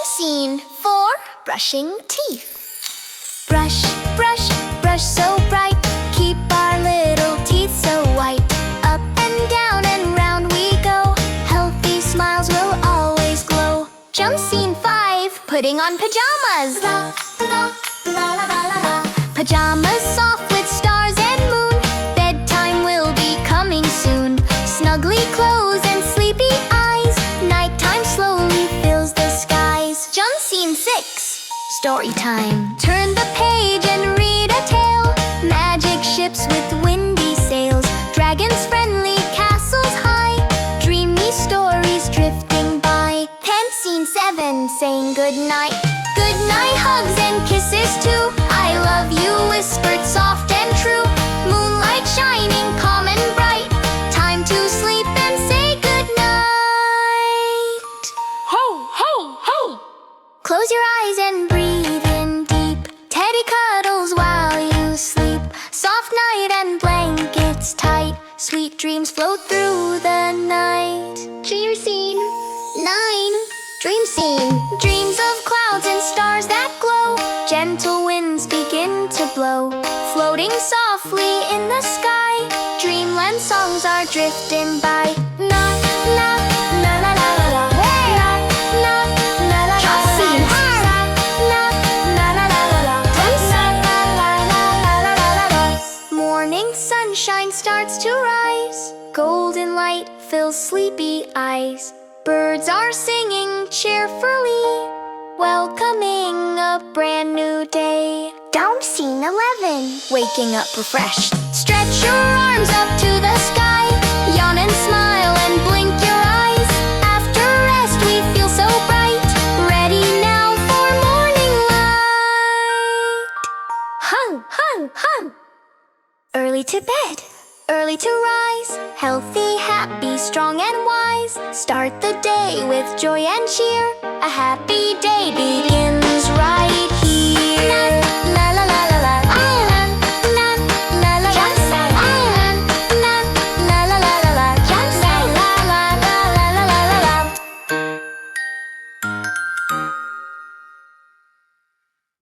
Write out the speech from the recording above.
Scene 4. Brushing teeth. Brush, brush, brush so bright. Keep our little teeth so white. Up and down and round we go. Healthy smiles will always glow. Jump scene 5. Putting on pajamas. La, la, la, la, la, la. Pajamas soft with stars and moon. Bedtime will be coming soon. Snuggly clothes and sleepy eyes. Nighttime slowly fills the skies. Jump scene 6. Story time. Turn the page and read a tale. Magic ships with windy sails. Dragons friendly, castles high. Dreamy stories drifting by. Pen scene 7. Saying goodnight. Goodnight hugs and kisses too. I love you whispered soft and true. Moonlight shining calm and bright. Time to sleep and say goodnight. Ho, ho, ho! Close your eyes and breathe in deep. Teddy cuddles while you sleep. Soft night and blankets tight. Sweet dreams float through the night. Dream scene 9. Dream scene. Dreams of clouds and stars that glow. Gentle winds begin to blow. Floating softly in the sky. Dreamland songs are drifting by. La, la, la, la, la, la, la. Hey! La, la, la, la, la, la, scene. La, la, la, la, la, la, la. La, la, la, la, la, la, la, la. Morning sunshine starts to rise. Golden light fills sleepy eyes. Birds are singing cheerfully, welcoming a brand new day. Down scene 11. Waking up refreshed. Stretch your arms up to the sky. Yawn and smile and blink your eyes. After rest we feel so bright. Ready now for morning light. Hung, hung, hung. Early to bed, early to rise. Healthy, happy, strong and wise. Start the day with joy and cheer. A happy day